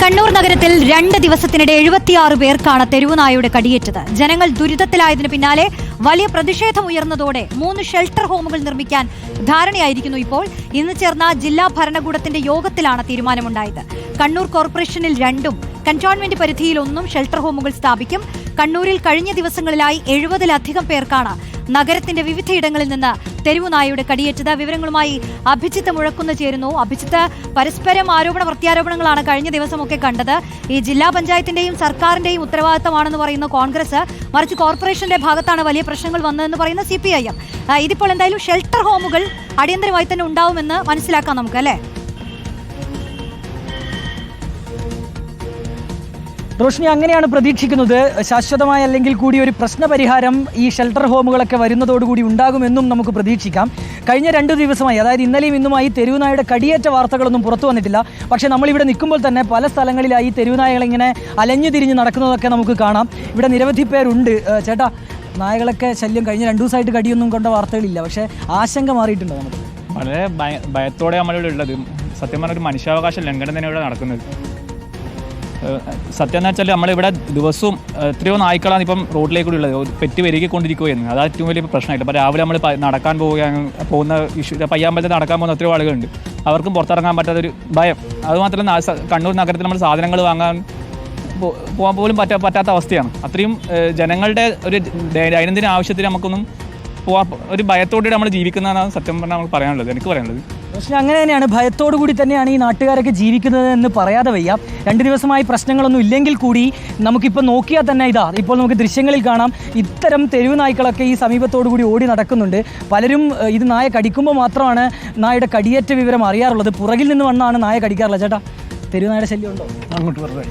കണ്ണൂർ നഗരത്തിൽ 2 ദിവസത്തിനിടെ 76 പേർക്കാണ് തെരുവുനായയുടെ കടിയേറ്റത്. ജനങ്ങൾ ദുരിതത്തിലായതിനു പിന്നാലെ വലിയ പ്രതിഷേധം ഉയർന്നതോടെ 3 ഷെൽട്ടർ ഹോമുകൾ നിർമ്മിക്കാൻ ധാരണയായിരിക്കുന്നു. ഇപ്പോൾ ഇന്ന് ചേർന്ന ജില്ലാ ഭരണകൂടത്തിന്റെ യോഗത്തിലാണ് തീരുമാനമുണ്ടായത്. കണ്ണൂർ കോർപ്പറേഷനിൽ 2ഉം കന്റോൺമെന്റ് പരിധിയിൽ 1 ഷെൽട്ടർ ഹോമുകൾ സ്ഥാപിക്കും. കണ്ണൂരിൽ കഴിഞ്ഞ ദിവസങ്ങളിലായി 70-ലധികം പേർക്കാണ് നഗരത്തിന്റെ വിവിധയിടങ്ങളിൽ നിന്ന് തെരുവുനായയുടെ കടിയേറ്റത്. വിവരങ്ങളുമായി അഭിജിത്ത് മുഴക്കുന്ന് ചേരുന്നു. അഭിജിത്ത്, പരസ്പരം ആരോപണ പ്രത്യാരോപണങ്ങളാണ് കഴിഞ്ഞ ദിവസമൊക്കെ കണ്ടത്. ഈ ജില്ലാ പഞ്ചായത്തിന്റെയും സർക്കാരിന്റെയും ഉത്തരവാദിത്തമാണെന്ന് പറയുന്ന കോൺഗ്രസ്, മറിച്ച് കോർപ്പറേഷന്റെ ഭാഗത്താണ് വലിയ പ്രശ്നങ്ങൾ വന്നതെന്ന് പറയുന്ന CPIM. ഇതിപ്പോൾ എന്തായാലും ഷെൽട്ടർ ഹോമുകൾ അടിയന്തരമായി തന്നെ ഉണ്ടാവുമെന്ന് മനസ്സിലാക്കാം നമുക്ക്, അല്ലേ? റോഷ്നി, അങ്ങനെയാണ് പ്രതീക്ഷിക്കുന്നത്. ശാശ്വതമായ അല്ലെങ്കിൽ കൂടി ഒരു പ്രശ്നപരിഹാരം ഈ ഷെൽട്ടർ ഹോമുകളൊക്കെ വരുന്നതോടുകൂടി ഉണ്ടാകുമെന്നും നമുക്ക് പ്രതീക്ഷിക്കാം. കഴിഞ്ഞ 2 ദിവസമായി, അതായത് ഇന്നലെയും ഇന്നുമായി തെരുവുനായയുടെ കടിയേറ്റ വാർത്തകളൊന്നും പുറത്തു വന്നിട്ടില്ല. പക്ഷേ നമ്മളിവിടെ നിൽക്കുമ്പോൾ തന്നെ പല സ്ഥലങ്ങളിലായി തെരുവുനായകൾ ഇങ്ങനെ അലഞ്ഞു തിരിഞ്ഞ് നടക്കുന്നതൊക്കെ നമുക്ക് കാണാം. ഇവിടെ നിരവധി പേരുണ്ട്. ചേട്ടാ, നായകളൊക്കെ ശല്യം കഴിഞ്ഞ 2 ദിവസമായിട്ട് കടിയൊന്നും കൊണ്ട വാർത്തകളില്ല, പക്ഷേ ആശങ്ക മാറിയിട്ടുണ്ട് നമുക്ക്. വളരെ ഭയത്തോടെ നമ്മളിവിടെ ഉള്ളത്. സത്യം പറഞ്ഞ ഒരു മനുഷ്യാവകാശ ലംഘനം തന്നെ ഇവിടെ നടക്കുന്നത്. സത്യം എന്ന് വെച്ചാൽ നമ്മളിവിടെ ദിവസവും എത്രയോ നായ്ക്കളാണ് ഇപ്പം റോഡിലേക്ക് കൂടി ഉള്ളത്, പെറ്റ് പെരുകിക്കൊണ്ടിരിക്കുകയെന്ന്. അത് ഏറ്റവും വലിയ പ്രശ്നമായിട്ട്. അപ്പോൾ രാവിലെ നമ്മൾ നടക്കാൻ പോകുന്ന പയ്യാമ്പലത്തിൽ നടക്കാൻ പോകുന്ന എത്രയോ ആളുകളുണ്ട്. അവർക്കും പുറത്തിറങ്ങാൻ പറ്റാത്തൊരു ഭയം. അതുമാത്രമല്ല, കണ്ണൂർ നഗരത്തിൽ നമ്മൾ സാധനങ്ങൾ വാങ്ങാൻ പോകാൻ പോലും പറ്റാത്ത അവസ്ഥയാണ്. അത്രയും ജനങ്ങളുടെ ഒരു ദൈനംദിന ആവശ്യത്തിന് നമുക്കൊന്നും ഒരു ഭയത്തോടെ നമ്മൾ ജീവിക്കുന്നതാണ് സത്യം പറഞ്ഞാൽ നമുക്ക് പറയാനുള്ളത്, എനിക്ക് പറയാനുള്ളത്. പക്ഷേ അങ്ങനെ തന്നെയാണ്, ഭയത്തോടു കൂടി തന്നെയാണ് ഈ നാട്ടുകാരൊക്കെ ജീവിക്കുന്നത് എന്ന് പറയാതെ വയ്യ. 2 ദിവസമായി പ്രശ്നങ്ങളൊന്നും ഇല്ലെങ്കിൽ കൂടി നമുക്കിപ്പോൾ നോക്കിയാൽ തന്നെ ഇപ്പോൾ നമുക്ക് ദൃശ്യങ്ങളിൽ കാണാം, ഇത്തരം തെരുവ് നായ്ക്കളൊക്കെ ഈ സമീപത്തോടു കൂടി ഓടി നടക്കുന്നുണ്ട്. പലരും ഇത് നായ കടിക്കുമ്പോൾ മാത്രമാണ് നായയുടെ കടിയേറ്റ വിവരം അറിയാറുള്ളത്. പുറകിൽ നിന്ന് വന്നാണ് നായ കടിക്കാറുള്ളത്. ചേട്ടാ, തെരുവുനായുടെ ശല്യം ഉണ്ടോ? അങ്ങോട്ട് പറഞ്ഞു.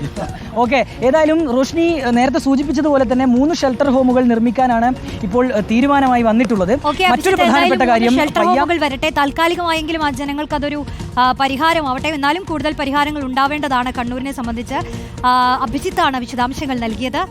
ഓക്കെ, ഏതായാലും റോഷ്നി നേരത്തെ സൂചിപ്പിച്ചതുപോലെ തന്നെ 3 ഷെൽട്ടർ ഹോമുകൾ നിർമ്മിക്കാനാണ് ഇപ്പോൾ തീരുമാനമായി വന്നിട്ടുള്ളത്. മറ്റൊരു പ്രധാനപ്പെട്ട കാര്യം, ഷെൽട്ടർ ഹോമുകൾ വരട്ടെ, താൽക്കാലികമായെങ്കിലും ആ ജനങ്ങൾക്ക് അതൊരു പരിഹാരമാവട്ടെ. എന്നാലും കൂടുതൽ പരിഹാരങ്ങൾ ഉണ്ടാവേണ്ടതാണ് കണ്ണൂരിനെ സംബന്ധിച്ച്. അഭിജിത്താണ് വിശദാംശങ്ങൾ നൽകിയത്.